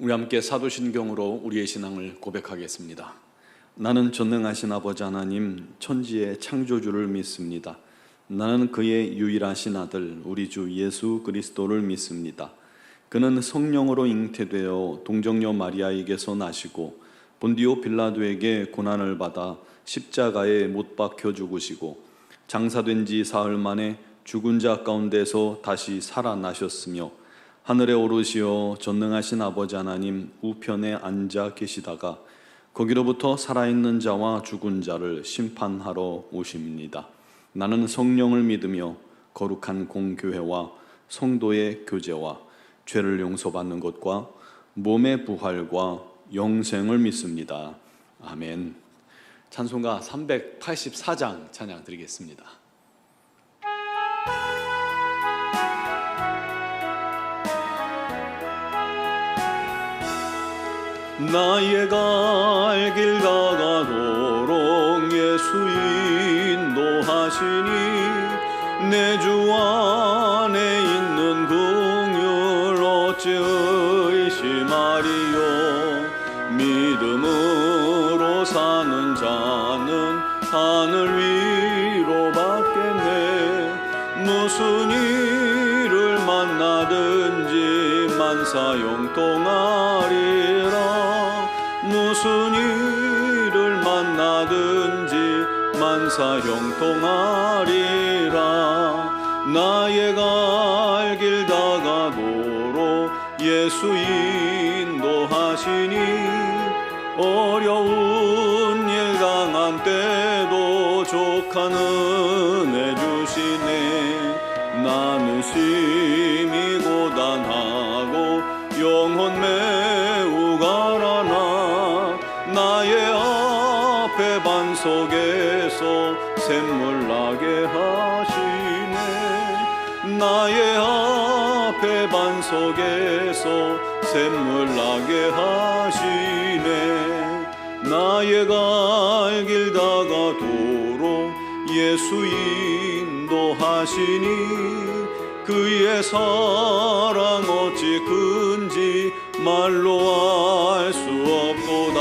우리 함께 사도신경으로 우리의 신앙을 고백하겠습니다. 나는 전능하신 아버지 하나님 천지의 창조주를 믿습니다. 나는 그의 유일하신 아들 우리 주 예수 그리스도를 믿습니다. 그는 성령으로 잉태되어 동정녀 마리아에게서 나시고 본디오 빌라도에게 고난을 받아 십자가에 못 박혀 죽으시고 장사된 지 사흘 만에 죽은 자 가운데서 다시 살아나셨으며 하늘에 오르시어 전능하신 아버지 하나님 우편에 앉아 계시다가 거기로부터 살아있는 자와 죽은 자를 심판하러 오십니다. 나는 성령을 믿으며 거룩한 공교회와 성도의 교제와 죄를 용서받는 것과 몸의 부활과 영생을 믿습니다. 아멘. 찬송가 384장 찬양 드리겠습니다. 나의 갈 길 다가도록 예수 인도하시니 내 주 안에 있는 긍휼 어찌 의심하리요. 믿음으로 사는 자는 하늘 위로 받겠네. 무슨 일을 만나든지 만사형통하리라. 무슨 일을 만나든지 만사형통하리라. 나의 갈 길 다가도록 예수 인도하시니 어려운 일 당한 때도 족한 은혜 주시네. 나는 심히 고단하고 영혼 매우 가라나 나의 앞에 반석에서 샘물 나게 하시네. 나의 앞에 반석에서 샘물 나게 하시네. 나의 갈 길 다가도록 예수 인도하시니 그의 사랑 어찌 큰지 말로 알 수 없도다.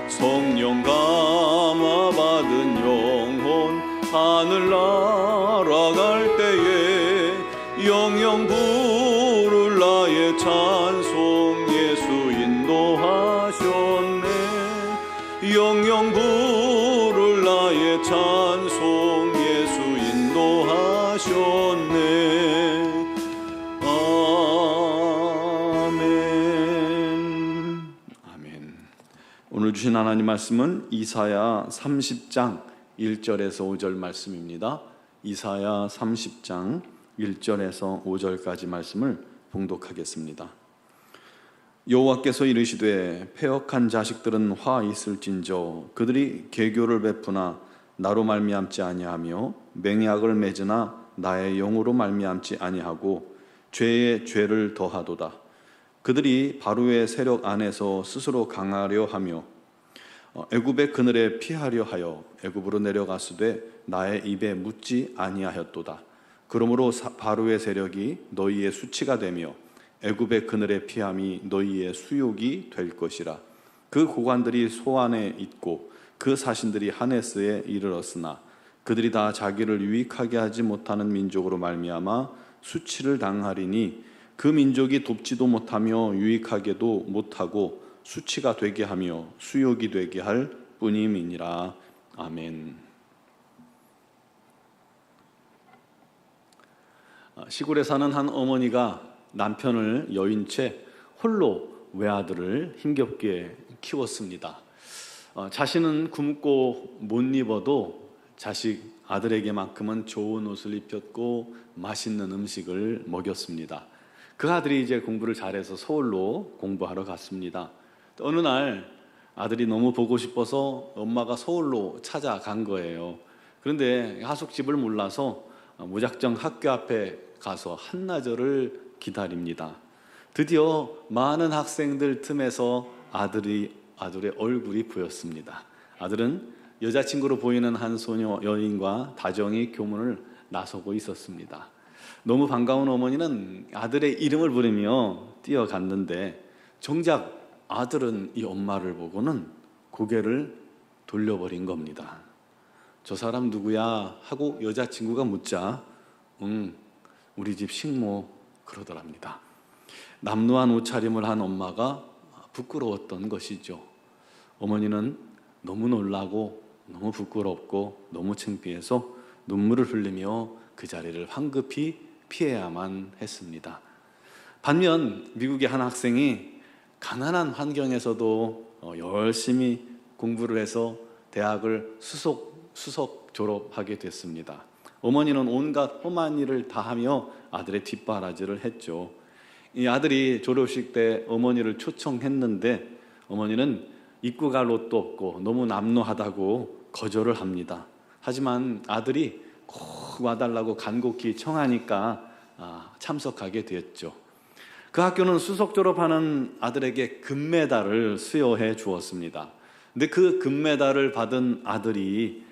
성령 감화 받은 영혼 하늘 날아갈 때에 영영 부를 나의 찬송 예수 인도하셨네. 영영 부를 나의 찬송 예수 인도하셨네. 오늘 주신 하나님 말씀은 이사야 30장 1절에서 5절 말씀입니다. 이사야 30장 1절에서 5절까지 말씀을 봉독하겠습니다. 여호와께서 이르시되 패역한 자식들은 화 있을진저 그들이 계교를 베푸나 나로 말미암지 아니하며 맹약을 맺으나 나의 영으로 말미암지 아니하고 죄에 죄를 더하도다. 그들이 바로의 세력 안에서 스스로 강하려 하며 애굽의 그늘에 피하려 하여 애굽으로 내려가수되 나의 입에 묻지 아니하였도다. 그러므로 바로의 세력이 너희의 수치가 되며 애굽의 그늘에 피함이 너희의 수욕이 될 것이라. 그 고관들이 소안에 있고 그 사신들이 하네스에 이르렀으나 그들이 다 자기를 유익하게 하지 못하는 민족으로 말미암아 수치를 당하리니 그 민족이 돕지도 못하며 유익하게도 못하고 수치가 되게 하며 수욕이 되게 할 뿐임이니라. 아멘. 시골에 사는 한 어머니가 남편을 여인 채 홀로 외아들을 힘겹게 키웠습니다. 자신은 굶고 못 입어도 자식 아들에게만큼은 좋은 옷을 입혔고 맛있는 음식을 먹였습간 그 아들이 이제 공부를 잘해서 서울로 공부하러 갔습니다. 어느 날 아들이 너무 보고 싶어서 엄마가 서울로 찾아간 거예요. 그런데 하숙집을 몰라서 무작정 학교 앞에 가서 한나절을 기다립니다. 드디어 많은 학생들 틈에서 아들의 얼굴이 보였습니다. 아들은 여자친구로 보이는 한 소녀 여인과 다정히 교문을 나서고 있었습니다. 너무 반가운 어머니는 아들의 이름을 부르며 뛰어갔는데 정작 아들은 이 엄마를 보고는 고개를 돌려버린 겁니다. 저 사람 누구야? 하고 여자친구가 묻자 우리 집 식모 그러더랍니다. 남루한 옷차림을 한 엄마가 부끄러웠던 것이죠. 어머니는 너무 놀라고 너무 부끄럽고 너무 창피해서 눈물을 흘리며 그 자리를 황급히 피해야만 했습니다. 반면 미국의 한 학생이 가난한 환경에서도 열심히 공부를 해서 대학을 수석 졸업하게 됐습니다. 어머니는 온갖 험한 일을 다 하며 아들의 뒷바라지를 했죠. 이 아들이 졸업식 때 어머니를 초청했는데 어머니는 입고 갈 옷도 없고 너무 남루하다고 거절을 합니다. 하지만 아들이 꼭 와달라고 간곡히 청하니까 참석하게 되었죠. 그 학교는 수석 졸업하는 아들에게 금메달을 수여해 주었습니다. 근데 그 금메달을 받은 아들이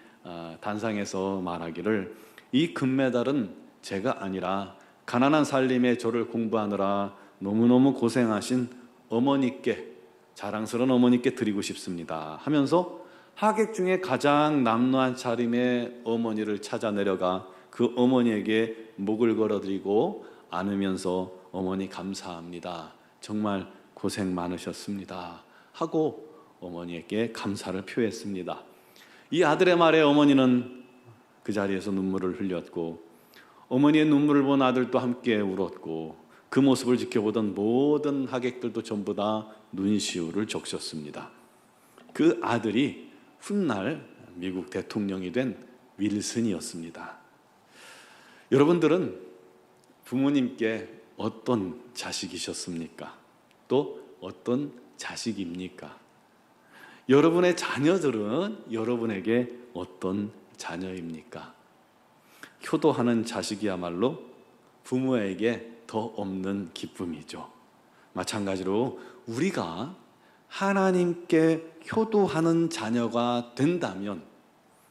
단상에서 말하기를 이 금메달은 제가 아니라 가난한 살림에 저를 공부하느라 너무너무 고생하신 어머니께, 자랑스러운 어머니께 드리고 싶습니다 하면서 하객 중에 가장 남루한 차림의 어머니를 찾아 내려가 그 어머니에게 목을 걸어드리고 안으면서 어머니 감사합니다, 정말 고생 많으셨습니다 하고 어머니에게 감사를 표했습니다. 이 아들의 말에 어머니는 그 자리에서 눈물을 흘렸고 어머니의 눈물을 본 아들도 함께 울었고 그 모습을 지켜보던 모든 하객들도 전부 다 눈시울을 적셨습니다. 그 아들이 훗날 미국 대통령이 된 윌슨이었습니다. 여러분들은 부모님께 어떤 자식이셨습니까? 또 어떤 자식입니까? 여러분의 자녀들은 여러분에게 어떤 자녀입니까? 효도하는 자식이야말로 부모에게 더 없는 기쁨이죠. 마찬가지로 우리가 하나님께 효도하는 자녀가 된다면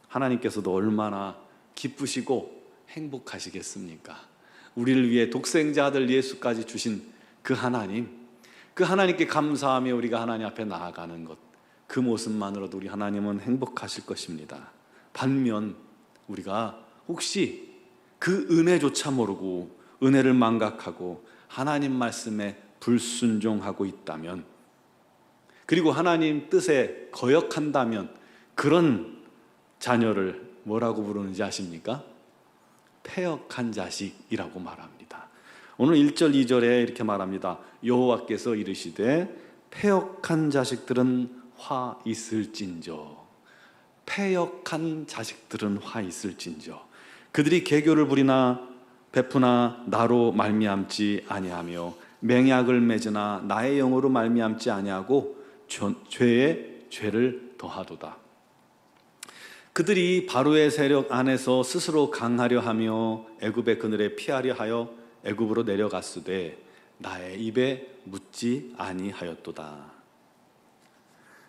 하나님께서도 얼마나 기쁘시고 행복하시겠습니까? 우리를 위해 독생자 아들 예수까지 주신 그 하나님, 그 하나님께 감사하며 우리가 하나님 앞에 나아가는 것, 그 모습만으로도 우리 하나님은 행복하실 것입니다. 반면 우리가 혹시 그 은혜조차 모르고 은혜를 망각하고 하나님 말씀에 불순종하고 있다면, 그리고 하나님 뜻에 거역한다면 그런 자녀를 뭐라고 부르는지 아십니까? 패역한 자식이라고 말합니다. 오늘 1절 2절에 이렇게 말합니다. 여호와께서 이르시되 패역한 자식들은 화 있을진저. 패역한 자식들은 화 있을진저. 그들이 계교를 부리나 베푸나 나로 말미암지 아니하며 맹약을 맺으나 나의 영으로 말미암지 아니하고 죄에 죄를 더하도다. 그들이 바로의 세력 안에서 스스로 강하려 하며 애굽의 그늘에 피하려 하여 애굽으로 내려갔으되 나의 입에 묻지 아니하였도다.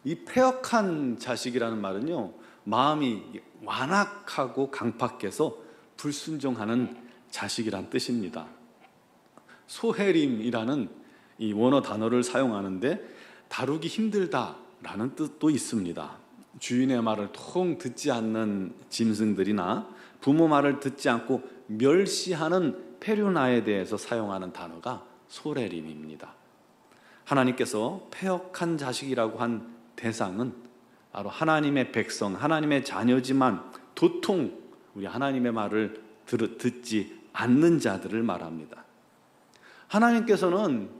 이 패역한 자식이라는 말은요, 마음이 완악하고 강팍해서 불순종하는 자식이란 뜻입니다. 소해림이라는 이 원어 단어를 사용하는데 다루기 힘들다라는 뜻도 있습니다. 주인의 말을 통 듣지 않는 짐승들이나 부모 말을 듣지 않고 멸시하는 페류나에 대해서 사용하는 단어가 소레림입니다. 하나님께서 패역한 자식이라고 한 대상은 바로 하나님의 백성, 하나님의 자녀지만 도통 우리 하나님의 말을 듣지 않는 자들을 말합니다. 하나님께서는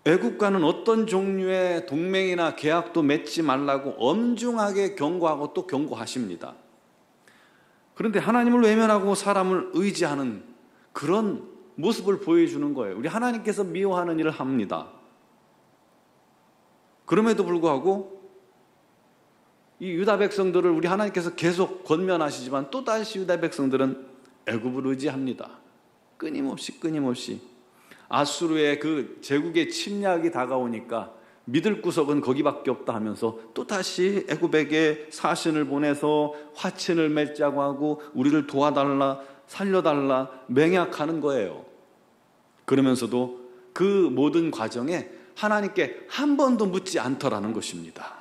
애국과는 어떤 종류의 동맹이나 계약도 맺지 말라고 엄중하게 경고하고 또 경고하십니다. 그런데 하나님을 외면하고 사람을 의지하는 그런 모습을 보여주는 거예요. 우리 하나님께서 미워하는 일을 합니다. 그럼에도 불구하고 이 유다 백성들을 우리 하나님께서 계속 권면하시지만 또다시 유다 백성들은 애굽을 의지합니다. 끊임없이 아수르의 그 제국의 침략이 다가오니까 믿을 구석은 거기밖에 없다 하면서 또다시 애굽에게 사신을 보내서 화친을 맺자고 하고 우리를 도와달라, 살려달라 맹약하는 거예요. 그러면서도 그 모든 과정에 하나님께 한 번도 묻지 않더라는 것입니다.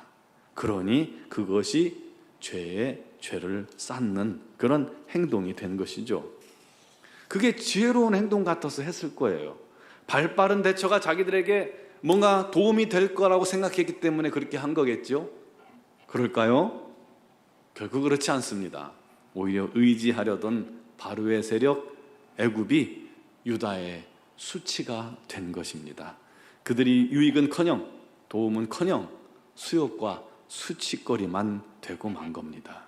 그러니 그것이 죄를 쌓는 그런 행동이 된 것이죠. 그게 지혜로운 행동 같아서 했을 거예요. 발빠른 대처가 자기들에게 뭔가 도움이 될 거라고 생각했기 때문에 그렇게 한 거겠죠? 그럴까요? 결국 그렇지 않습니다. 오히려 의지하려던 바로의 세력 애굽이 유다의 수치가 된 것입니다. 그들이 유익은커녕 도움은커녕 수욕과 수치거리만 되고 만 겁니다.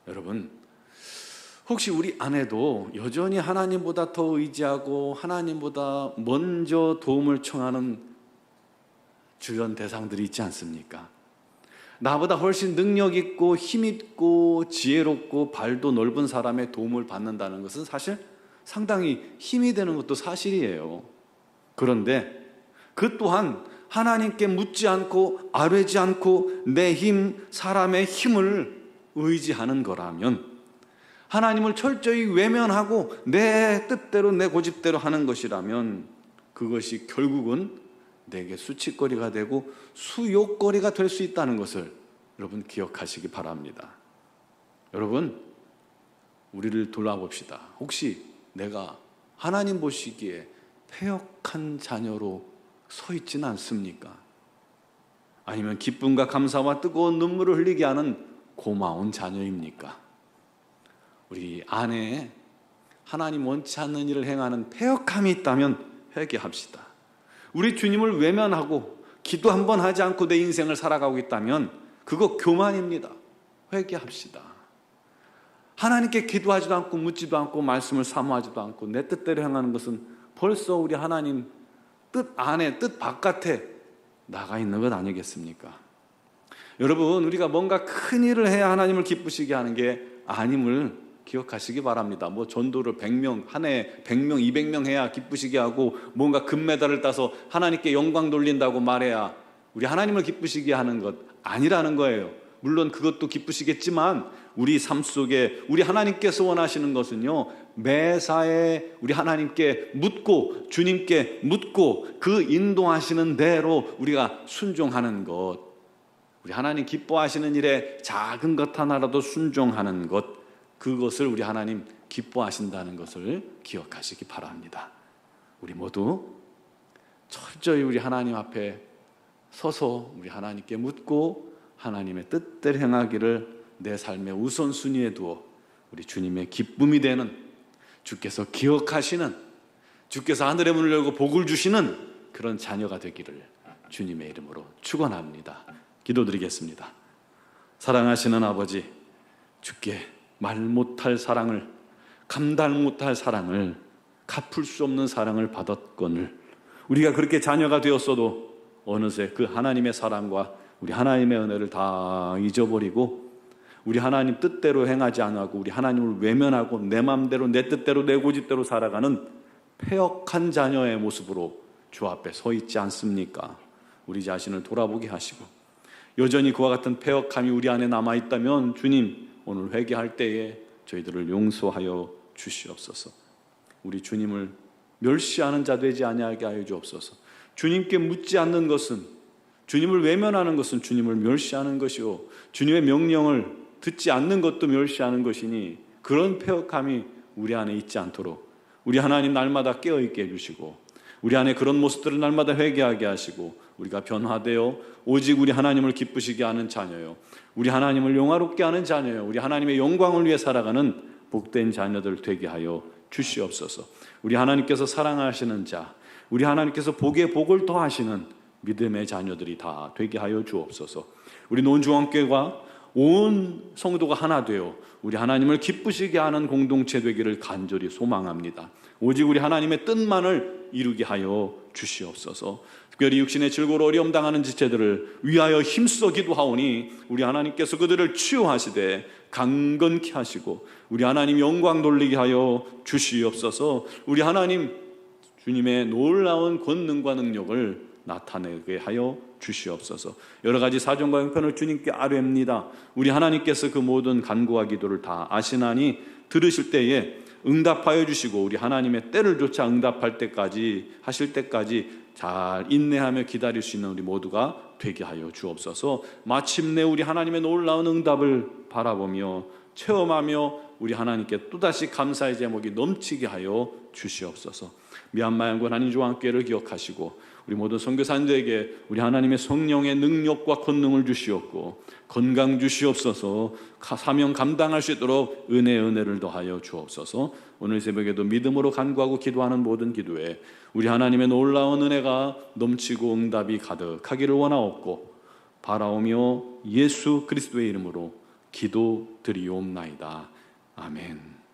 여러분, 혹시 우리 안에도 여전히 하나님보다 더 의지하고 하나님보다 먼저 도움을 청하는 주변 대상들이 있지 않습니까? 나보다 훨씬 능력 있고 힘 있고 지혜롭고 발도 넓은 사람의 도움을 받는다는 것은 사실 상당히 힘이 되는 것도 사실이에요. 그런데 그 또한 하나님께 묻지 않고 아뢰지 않고 내 힘, 사람의 힘을 의지하는 거라면, 하나님을 철저히 외면하고 내 뜻대로 내 고집대로 하는 것이라면 그것이 결국은 내게 수치거리가 되고 수욕거리가 될 수 있다는 것을 여러분 기억하시기 바랍니다. 여러분, 우리를 돌아봅시다. 혹시 내가 하나님 보시기에 패역한 자녀로 서 있지는 않습니까? 아니면 기쁨과 감사와 뜨거운 눈물을 흘리게 하는 고마운 자녀입니까? 우리 안에 하나님 원치 않는 일을 행하는 패역함이 있다면 회개합시다. 우리 주님을 외면하고 기도 한 번 하지 않고 내 인생을 살아가고 있다면 그거 교만입니다. 회개합시다. 하나님께 기도하지도 않고 묻지도 않고 말씀을 사모하지도 않고 내 뜻대로 행하는 것은 벌써 우리 하나님 뜻 안에, 뜻 바깥에 나가 있는 것 아니겠습니까? 여러분, 우리가 뭔가 큰 일을 해야 하나님을 기쁘시게 하는 게 아님을 기억하시기 바랍니다. 뭐 전도를 100명, 한 해에 100명, 200명 해야 기쁘시게 하고 뭔가 금메달을 따서 하나님께 영광 돌린다고 말해야 우리 하나님을 기쁘시게 하는 것 아니라는 거예요. 물론 그것도 기쁘시겠지만 우리 삶 속에 우리 하나님께서 원하시는 것은요, 매사에 우리 하나님께 묻고 주님께 묻고 그 인도하시는 대로 우리가 순종하는 것, 우리 하나님 기뻐하시는 일에 작은 것 하나라도 순종하는 것, 그것을 우리 하나님 기뻐하신다는 것을 기억하시기 바랍니다. 우리 모두 철저히 우리 하나님 앞에 서서 우리 하나님께 묻고 하나님의 뜻대로 행하기를 내 삶의 우선순위에 두어 우리 주님의 기쁨이 되는, 주께서 기억하시는, 주께서 하늘의 문을 열고 복을 주시는 그런 자녀가 되기를 주님의 이름으로 축원합니다. 기도드리겠습니다. 사랑하시는 아버지, 주께 말 못할 사랑을, 감당 못할 사랑을, 갚을 수 없는 사랑을 받았거늘 우리가 그렇게 자녀가 되었어도 어느새 그 하나님의 사랑과 우리 하나님의 은혜를 다 잊어버리고 우리 하나님 뜻대로 행하지 않고 우리 하나님을 외면하고 내 마음대로 내 뜻대로 내 고집대로 살아가는 패역한 자녀의 모습으로 주 앞에 서 있지 않습니까? 우리 자신을 돌아보게 하시고 여전히 그와 같은 패역함이 우리 안에 남아있다면 주님, 오늘 회개할 때에 저희들을 용서하여 주시옵소서. 우리 주님을 멸시하는 자 되지 아니하게 하여 주옵소서. 주님께 묻지 않는 것은, 주님을 외면하는 것은 주님을 멸시하는 것이요, 주님의 명령을 듣지 않는 것도 멸시하는 것이니 그런 패역함이 우리 안에 있지 않도록 우리 하나님 날마다 깨어있게 해주시고 우리 안에 그런 모습들을 날마다 회개하게 하시고 우리가 변화되어 오직 우리 하나님을 기쁘시게 하는 자녀요, 우리 하나님을 영화롭게 하는 자녀요, 우리 하나님의 영광을 위해 살아가는 복된 자녀들 되게 하여 주시옵소서. 우리 하나님께서 사랑하시는 자, 우리 하나님께서 복에 복을 더하시는 믿음의 자녀들이 다 되게 하여 주옵소서. 우리 논중앙교회가 온 성도가 하나 되어 우리 하나님을 기쁘시게 하는 공동체 되기를 간절히 소망합니다. 오직 우리 하나님의 뜻만을 이루게 하여 주시옵소서. 특별히 육신의 질고로 어려움 당하는 지체들을 위하여 힘써 기도하오니 우리 하나님께서 그들을 치유하시되 강건케 하시고 우리 하나님 영광 돌리게 하여 주시옵소서. 우리 하나님 주님의 놀라운 권능과 능력을 나타내게 하여 주시옵소서. 여러 가지 사정과 형편을 주님께 아뢰옵니다. 우리 하나님께서 그 모든 간구와 기도를 다 아시나니 들으실 때에 응답하여 주시고 우리 하나님의 때를 조차 응답할 때까지 하실 때까지 잘 인내하며 기다릴 수 있는 우리 모두가 되게 하여 주옵소서. 마침내 우리 하나님의 놀라운 응답을 바라보며 체험하며 우리 하나님께 또다시 감사의 제목이 넘치게 하여 주시옵소서. 미얀마 양군 한인조항교회를 기억하시고 우리 모든 선교사님들에게 우리 하나님의 성령의 능력과 권능을 주시옵고 건강 주시옵소서. 사명 감당할 수 있도록 은혜를 더하여 주옵소서. 오늘 새벽에도 믿음으로 간구하고 기도하는 모든 기도에 우리 하나님의 놀라운 은혜가 넘치고 응답이 가득하기를 원하옵고 바라오며 예수 그리스도의 이름으로 기도드리옵나이다. 아멘.